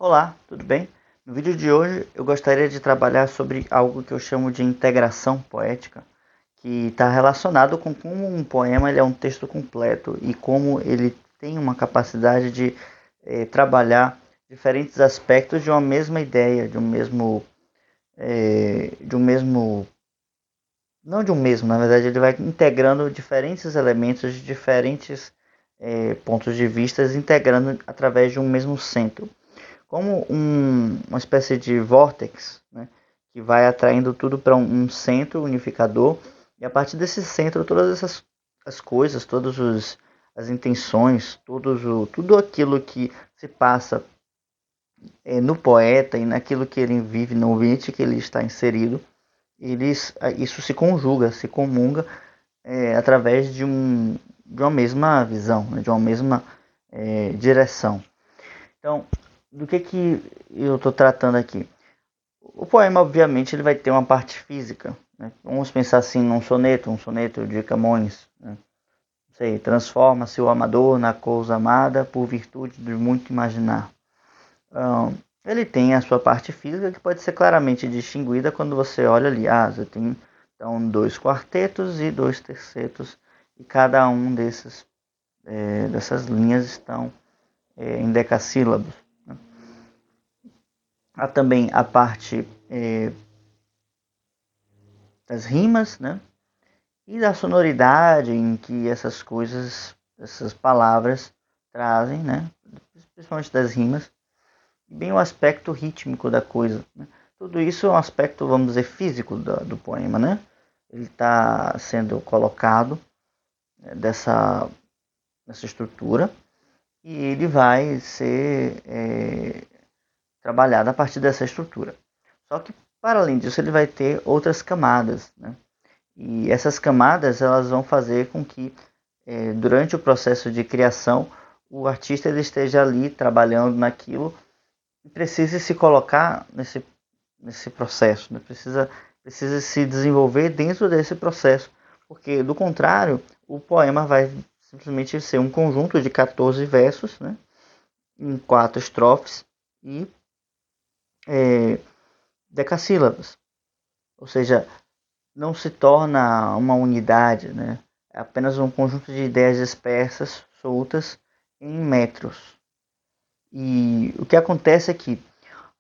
Olá, tudo bem? No vídeo de hoje eu gostaria de trabalhar sobre algo que eu chamo de integração poética, que está relacionado com como um poema ele é um texto completo e como ele tem uma capacidade de trabalhar diferentes aspectos de uma mesma ideia, de um mesmo, não de um mesmo, na verdade ele vai integrando diferentes elementos de diferentes pontos de vista, integrando através de um mesmo centro como uma espécie de vórtex, né, que vai atraindo tudo para um centro unificador, e a partir desse centro todas essas as coisas, as intenções, tudo aquilo que se passa no poeta e naquilo que ele vive, no ambiente que ele está inserido, isso se conjuga, se comunga através de uma mesma visão, né, de uma mesma direção. Então, do que eu estou tratando aqui? O poema, obviamente, ele vai ter uma parte física. Né? Vamos pensar assim num soneto, um soneto de Camões. Né? Não sei, transforma-se o amador na coisa amada por virtude de muito imaginar. Ele tem a sua parte física que pode ser claramente distinguida quando você olha ali. Você tem então dois quartetos e dois tercetos, e cada um dessas linhas estão em decassílabos. Né? Há também a parte das rimas, né? E da sonoridade em que essas coisas, essas palavras trazem, né? Principalmente das rimas, e bem o aspecto rítmico da coisa. Né? Tudo isso é um aspecto, vamos dizer, físico do poema, né? Ele está sendo colocado nessa estrutura e ele vai ser trabalhado a partir dessa estrutura. Só que, para além disso, ele vai ter outras camadas, né? E essas camadas elas vão fazer com que durante o processo de criação o artista ele esteja ali trabalhando naquilo e precise se colocar nesse processo, né? Precisa se desenvolver dentro desse processo, porque do contrário o poema vai simplesmente ser um conjunto de 14 versos, né? Em 4 estrofes e decassílabas, ou seja, não se torna uma unidade, né? É apenas um conjunto de ideias dispersas, soltas, em metros. E o que acontece é que,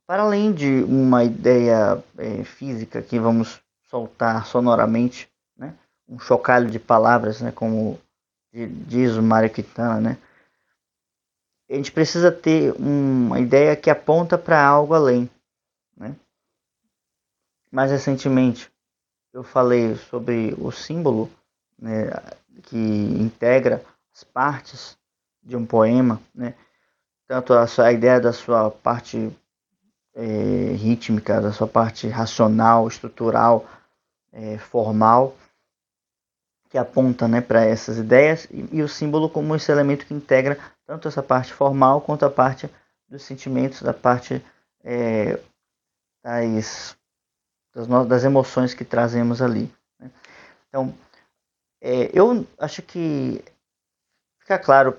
para além de uma ideia física que vamos soltar sonoramente, né? Um chocalho de palavras, né? Como diz o Mário Quintana, né? A gente precisa ter uma ideia que aponta para algo além, né? Mais recentemente, eu falei sobre o símbolo, né, que integra as partes de um poema, né, tanto a ideia da sua parte rítmica, da sua parte racional, estrutural, formal, que aponta, né, para essas ideias, e o símbolo como esse elemento que integra tanto essa parte formal quanto a parte dos sentimentos, da parte das, das emoções que trazemos ali. Né? Então, eu acho que fica claro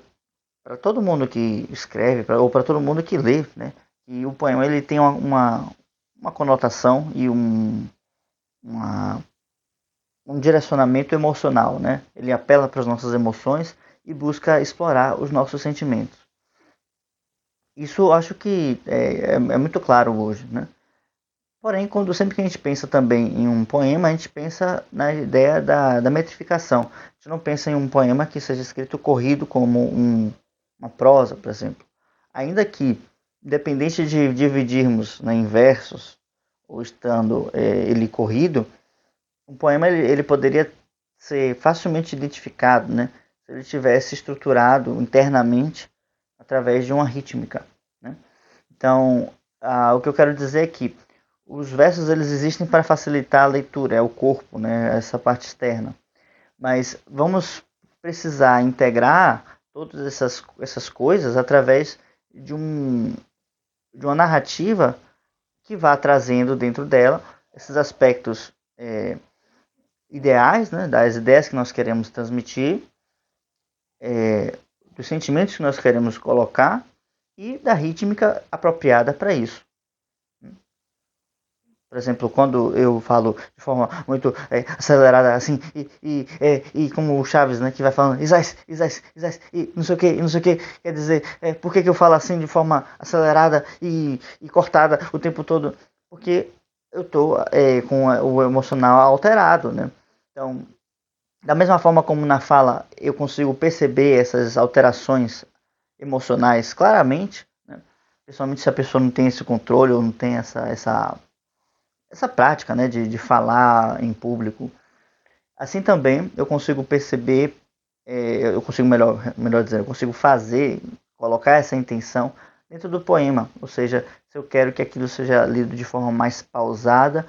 para todo mundo que escreve, ou para todo mundo que lê, né, que o poema ele tem uma conotação e uma, um direcionamento emocional, né? Ele apela para as nossas emoções e busca explorar os nossos sentimentos. Isso eu acho que é muito claro hoje, né? Porém, quando sempre que a gente pensa também em um poema, a gente pensa na ideia da metrificação. A gente não pensa em um poema que seja escrito corrido como uma prosa, por exemplo. Ainda que, independente de dividirmos, né, em versos, ou estando ele corrido, um poema ele poderia ser facilmente identificado, né, se ele tivesse estruturado internamente através de uma rítmica. Né? Então, o que eu quero dizer é que os versos eles existem para facilitar a leitura, é o corpo, né, essa parte externa. Mas vamos precisar integrar todas essas coisas através de, de uma narrativa que vá trazendo dentro dela esses aspectos ideais, né, das ideias que nós queremos transmitir, dos sentimentos que nós queremos colocar e da rítmica apropriada para isso. Por exemplo, quando eu falo de forma muito acelerada, assim, e como o Chaves, né, que vai falando, Isais, Isais, Isais, e não sei o que, quer dizer, por que eu falo assim de forma acelerada e cortada o tempo todo? Porque eu estou com o emocional alterado, né? Então, da mesma forma como na fala eu consigo perceber essas alterações emocionais claramente, né? Principalmente se a pessoa não tem esse controle ou não tem essa prática, né, de falar em público. Assim também eu consigo perceber, eu consigo, melhor dizer, eu consigo fazer, colocar essa intenção dentro do poema. Ou seja, se eu quero que aquilo seja lido de forma mais pausada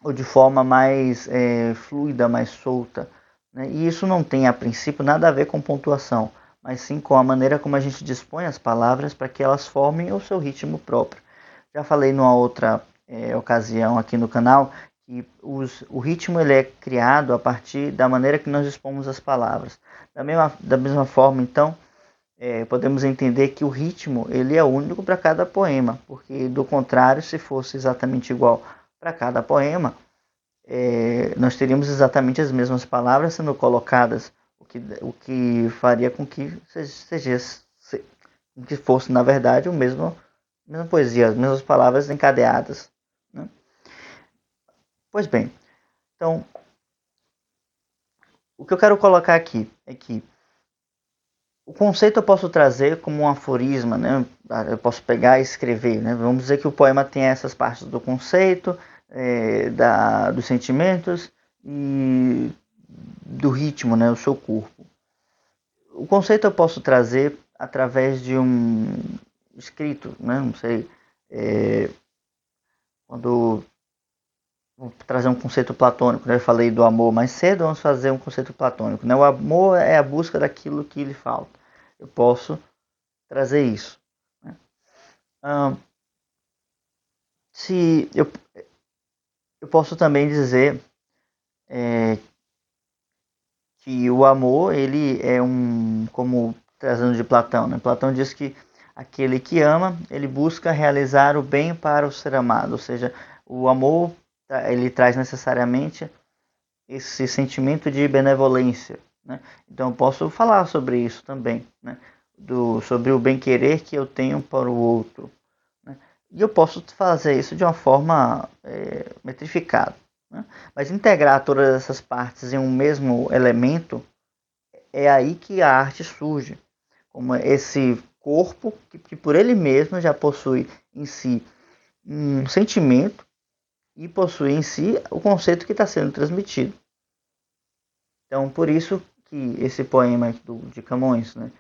ou de forma mais fluida, mais solta. Né? E isso não tem, a princípio, nada a ver com pontuação, mas sim com a maneira como a gente dispõe as palavras para que elas formem o seu ritmo próprio. Já falei numa outra ocasião aqui no canal que o ritmo ele é criado a partir da maneira que nós dispomos as palavras. Da mesma forma, então, podemos entender que o ritmo ele é único para cada poema, porque do contrário, se fosse exatamente igual para cada poema, nós teríamos exatamente as mesmas palavras sendo colocadas, o que faria com que que fosse, na verdade, a mesma poesia, as mesmas palavras encadeadas. Né? Pois bem, então, o que eu quero colocar aqui é que o conceito eu posso trazer como um aforisma, né? Eu posso pegar e escrever, né? Vamos dizer que o poema tem essas partes do conceito, dos sentimentos e do ritmo, né? O seu corpo. O conceito eu posso trazer através de um escrito, né? Não sei, quando vou trazer um conceito platônico, né? Eu falei do amor mais cedo, vamos fazer um conceito platônico, né? O amor é a busca daquilo que lhe falta. Eu posso trazer isso. Né? Se eu posso também dizer que o amor ele é como trazendo de Platão, né? Platão diz que aquele que ama ele busca realizar o bem para o ser amado, ou seja, o amor ele traz necessariamente esse sentimento de benevolência, né? Então eu posso falar sobre isso também, né? Sobre o bem querer que eu tenho para o outro, né? E eu posso fazer isso de uma forma metrificada. Né? Mas integrar todas essas partes em um mesmo elemento é aí que a arte surge, como esse corpo que por ele mesmo já possui em si um sentimento e possui em si o conceito que está sendo transmitido. Então, por isso que esse poema de Camões, né,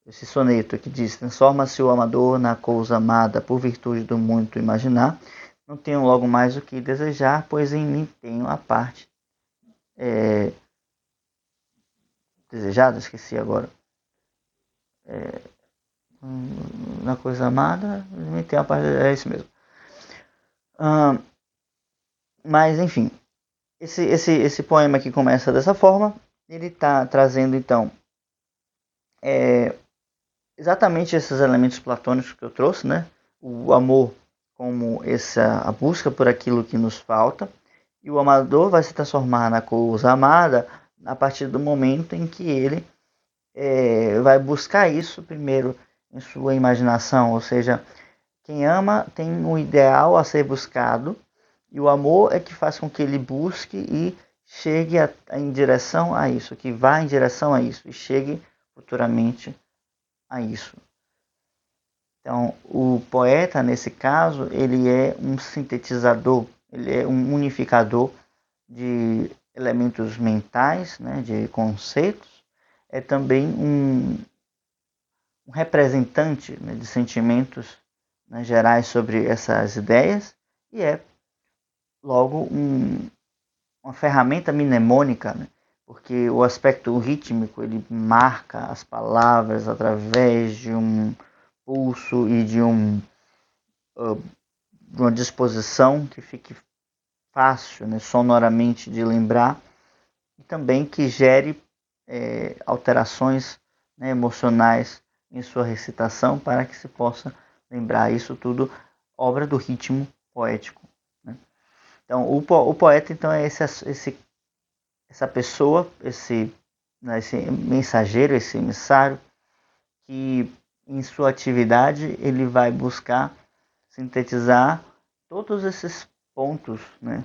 esse soneto que diz: transforma-se o amador na coisa amada por virtude do muito imaginar, não tenho logo mais o que desejar, pois em mim tenho a parte desejada, esqueci agora, na coisa amada, em mim tenho a parte, é isso mesmo. Mas, enfim, esse poema que começa dessa forma, ele está trazendo, então, exatamente esses elementos platônicos que eu trouxe, né? O amor como a busca por aquilo que nos falta, e o amador vai se transformar na coisa amada a partir do momento em que ele vai buscar isso primeiro em sua imaginação, ou seja, quem ama tem um ideal a ser buscado, e o amor é que faz com que ele busque e chegue em direção a isso, que vá em direção a isso, e chegue futuramente a isso. Então, o poeta, nesse caso, ele é um sintetizador, ele é um unificador de elementos mentais, né, de conceitos, é também um representante, né, de sentimentos, né, gerais sobre essas ideias e é logo uma ferramenta mnemônica, né, porque o aspecto rítmico ele marca as palavras através de um pulso e de uma disposição que fique fácil, né, sonoramente de lembrar e também que gere alterações, né, emocionais em sua recitação para que se possa lembrar isso tudo, obra do ritmo poético, né? Então, o poeta então é essa pessoa, esse mensageiro, esse emissário, que em sua atividade ele vai buscar sintetizar todos esses pontos, né,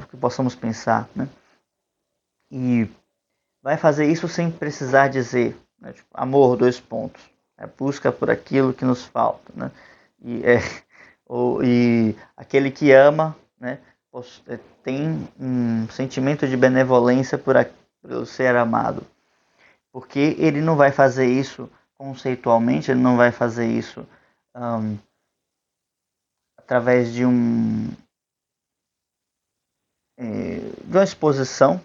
que possamos pensar, né, e vai fazer isso sem precisar dizer, né, tipo, amor, dois pontos, busca por aquilo que nos falta, né, e, e aquele que ama, né, tem um sentimento de benevolência pelo ser amado, porque ele não vai fazer isso conceitualmente, ele não vai fazer isso um, através de uma exposição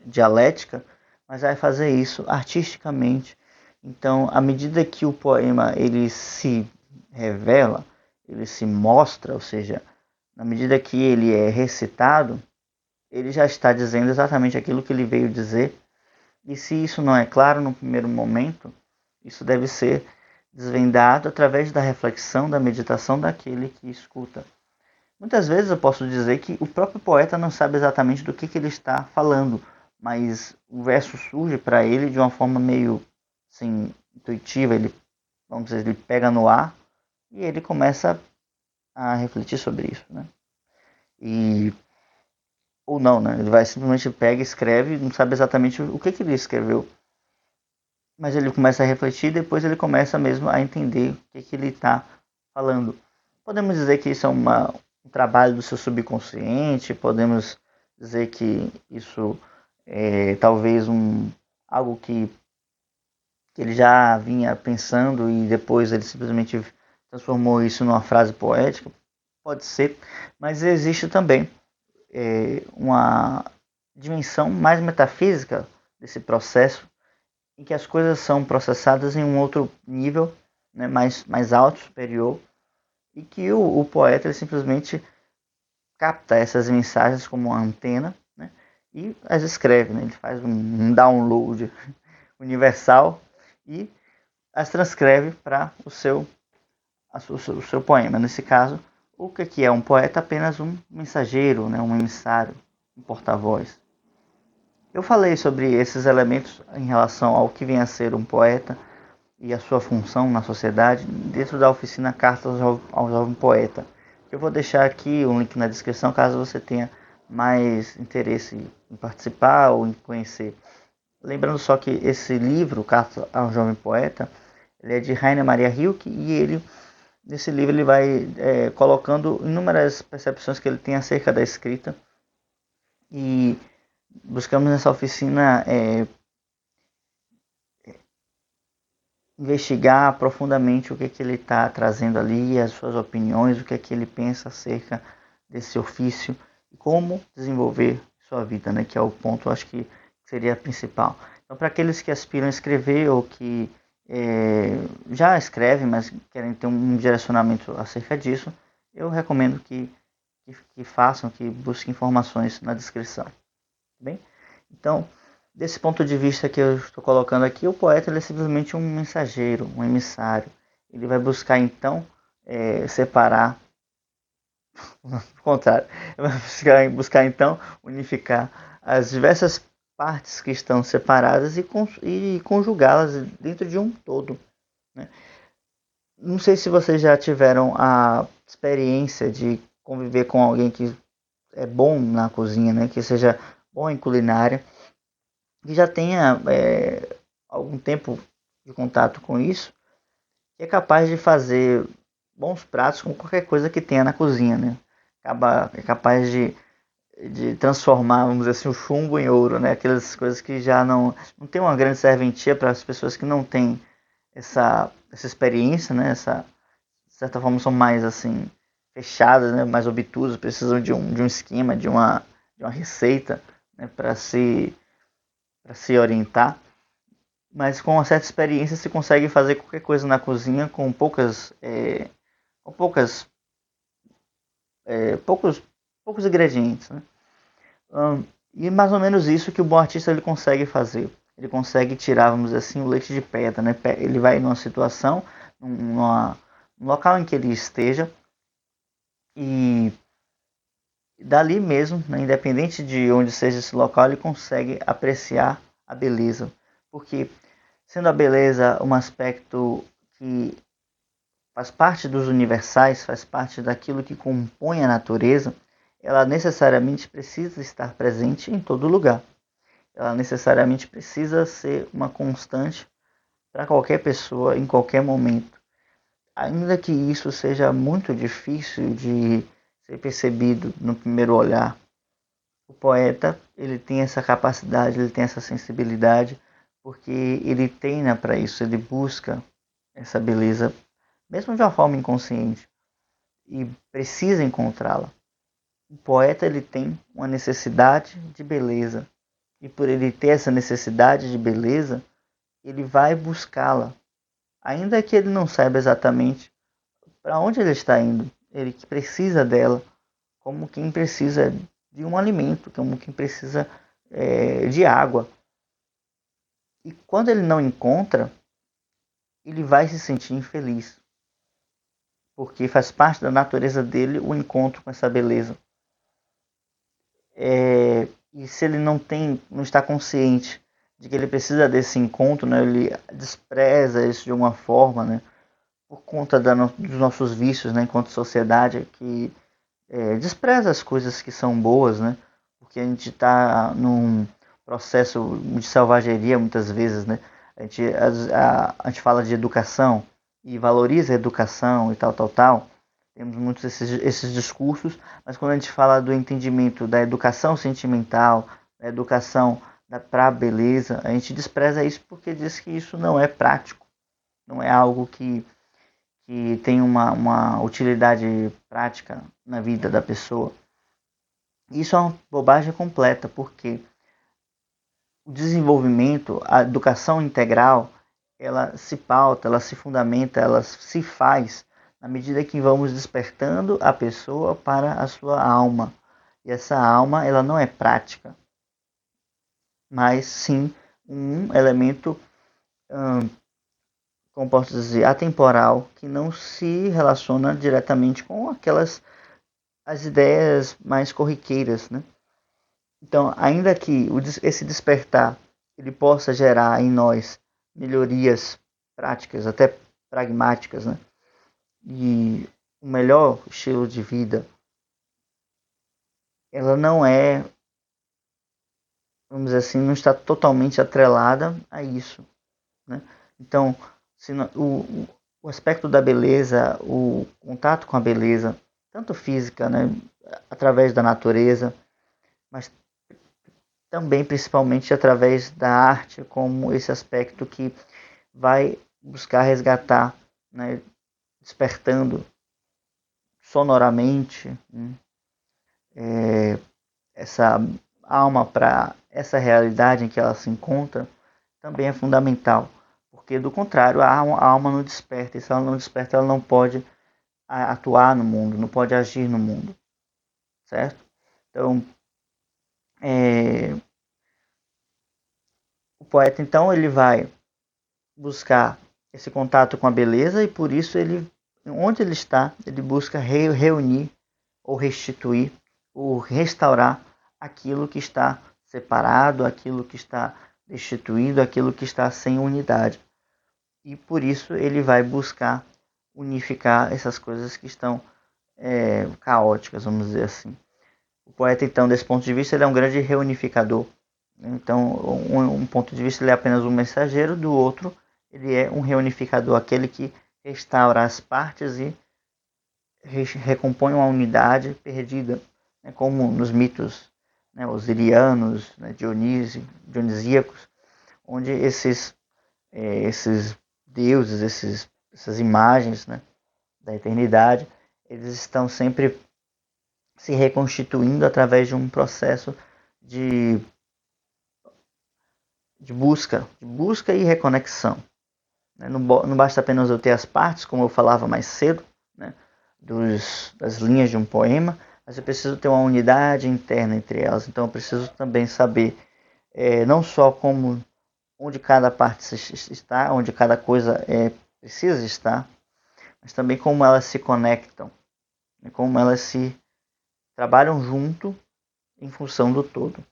dialética, mas vai fazer isso artisticamente. Então, à medida que o poema ele se revela, ele se mostra, ou seja, na medida que ele é recitado, ele já está dizendo exatamente aquilo que ele veio dizer. E se isso não é claro no primeiro momento, isso deve ser desvendado através da reflexão, da meditação daquele que escuta. Muitas vezes eu posso dizer que o próprio poeta não sabe exatamente do que ele está falando, mas o verso surge para ele de uma forma meio assim, intuitiva. Ele, vamos dizer, ele pega no ar e ele começa a refletir sobre isso, né? E ou não, né? Ele vai simplesmente pega, escreve, não sabe exatamente o que ele escreveu, mas ele começa a refletir e depois ele começa mesmo a entender o que ele está falando. Podemos dizer que isso é um trabalho do seu subconsciente, podemos dizer que isso é talvez algo que ele já vinha pensando e depois ele simplesmente transformou isso numa frase poética. Pode ser, mas existe também uma dimensão mais metafísica desse processo, em que as coisas são processadas em um outro nível, né, mais alto, superior, e que o poeta ele simplesmente capta essas mensagens como uma antena, né, e as escreve, né, ele faz um download universal e as transcreve para o seu poema. Nesse caso, o que é um poeta? Apenas um mensageiro, né, um emissário, um porta-voz. Eu falei sobre esses elementos em relação ao que vem a ser um poeta e a sua função na sociedade dentro da oficina Cartas ao Jovem Poeta. Eu vou deixar aqui um link na descrição caso você tenha mais interesse em participar ou em conhecer. Lembrando só que esse livro, Cartas ao Jovem Poeta, ele é de Rainer Maria Rilke e nesse livro ele vai colocando inúmeras percepções que ele tem acerca da escrita e buscamos nessa oficina investigar profundamente o que ele está trazendo ali, as suas opiniões, o que ele pensa acerca desse ofício e como desenvolver sua vida, né? Que é o ponto, acho que seria principal. Então, para aqueles que aspiram a escrever ou que já escrevem, mas querem ter um direcionamento acerca disso, eu recomendo que façam, que busquem informações na descrição. Bem? Então, desse ponto de vista que eu estou colocando aqui, o poeta ele é simplesmente um mensageiro, um emissário. Ele vai buscar então separar, ao contrário, ele vai buscar então unificar as diversas partes que estão separadas e conjugá-las dentro de um todo, né? Não sei se vocês já tiveram a experiência de conviver com alguém que é bom na cozinha, né? Que seja bom em culinária, que já tenha algum tempo de contato com isso, que é capaz de fazer bons pratos com qualquer coisa que tenha na cozinha, né? É capaz de transformar, vamos dizer assim, o chumbo em ouro, né? Aquelas coisas que já não tem uma grande serventia para as pessoas que não têm essa experiência, né? De certa forma são mais assim fechadas, né? Mais obtusas, precisam de um esquema, de uma receita, né? Para se orientar, mas com uma certa experiência se consegue fazer qualquer coisa na cozinha com com poucos ingredientes, né? E mais ou menos isso que o bom artista ele consegue fazer. ele consegue tirar, vamos dizer assim, o leite de pedra, né? Ele vai numa situação, num local em que ele esteja, e dali mesmo, né, independente de onde seja esse local, ele consegue apreciar a beleza. Porque, sendo a beleza um aspecto que faz parte dos universais, faz parte daquilo que compõe a natureza, ela necessariamente precisa estar presente em todo lugar. Ela necessariamente precisa ser uma constante para qualquer pessoa, em qualquer momento. Ainda que isso seja muito difícil de ser percebido no primeiro olhar, o poeta ele tem essa capacidade, ele tem essa sensibilidade, porque ele treina para isso, ele busca essa beleza, mesmo de uma forma inconsciente, e precisa encontrá-la. O poeta ele tem uma necessidade de beleza, e por ele ter essa necessidade de beleza, ele vai buscá-la, ainda que ele não saiba exatamente para onde ele está indo. Ele que precisa dela, como quem precisa de um alimento, como quem precisa de água. E quando ele não encontra, ele vai se sentir infeliz, porque faz parte da natureza dele o encontro com essa beleza. E se ele não está consciente de que ele precisa desse encontro, né, ele despreza isso de alguma forma, né, por conta dos nossos vícios, né, enquanto sociedade, que despreza as coisas que são boas, né, porque a gente está num processo de selvageria muitas vezes, né, a gente fala de educação e valoriza a educação e tal, tal, tal. Temos muitos esses discursos, mas quando a gente fala do entendimento da educação sentimental, da educação para a beleza, a gente despreza isso porque diz que isso não é prático, não é algo que tem uma utilidade prática na vida da pessoa. Isso é uma bobagem completa, porque o desenvolvimento, a educação integral, ela se pauta, ela se fundamenta, ela se faz na medida que vamos despertando a pessoa para a sua alma. E essa alma, ela não é prática, mas sim um elemento, como posso dizer, atemporal, que não se relaciona diretamente com as ideias mais corriqueiras, né? Então, ainda que esse despertar ele possa gerar em nós melhorias práticas, até pragmáticas, né? E o melhor estilo de vida, ela não é, vamos dizer assim, não está totalmente atrelada a isso, né? Então, se não, o aspecto da beleza, o contato com a beleza, tanto física, né, através da natureza, mas também principalmente através da arte, como esse aspecto que vai buscar resgatar, né, despertando sonoramente, né, essa alma para essa realidade em que ela se encontra, também é fundamental, porque do contrário a alma não desperta, e se ela não desperta ela não pode atuar no mundo, não pode agir no mundo, certo? Então, o poeta então ele vai buscar esse contato com a beleza e por isso ele, onde ele está, ele busca reunir ou restituir ou restaurar aquilo que está separado, aquilo que está destituído, aquilo que está sem unidade. E por isso ele vai buscar unificar essas coisas que estão caóticas, vamos dizer assim. O poeta, então, desse ponto de vista, ele é um grande reunificador. Então, um ponto de vista ele é apenas um mensageiro, do outro ele é um reunificador, aquele que restaura as partes e recompõe uma unidade perdida, né, como nos mitos, né, osirianos, né, dionisíacos, onde esses deuses, essas imagens, né, da eternidade, eles estão sempre se reconstituindo através de um processo de busca e reconexão. Não basta apenas eu ter as partes, como eu falava mais cedo, né, das linhas de um poema, mas eu preciso ter uma unidade interna entre elas. Então eu preciso também saber não só como onde cada parte está, onde cada coisa precisa estar, mas também como elas se conectam, né? Como elas se trabalham junto em função do todo.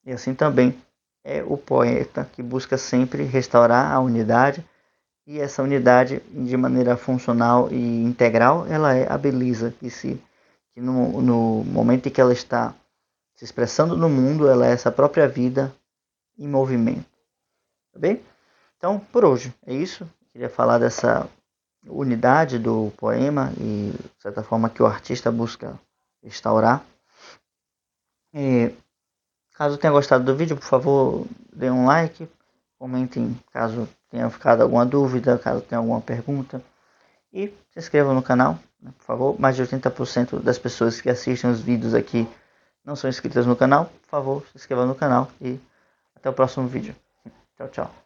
E assim também é o poeta que busca sempre restaurar a unidade, e essa unidade de maneira funcional e integral, ela é a beleza que no momento em que ela está se expressando no mundo, ela é essa própria vida em movimento. Tá bem? Então, por hoje é isso. Queria falar dessa unidade do poema e, de certa forma, que o artista busca restaurar. E, caso tenha gostado do vídeo, por favor, dê um like, comentem caso tenha ficado alguma dúvida, caso tenha alguma pergunta. E se inscrevam no canal, né, por favor. Mais de 80% das pessoas que assistem os vídeos aqui não são inscritas no canal. Por favor, se inscreva no canal e até o próximo vídeo. Tchau, tchau.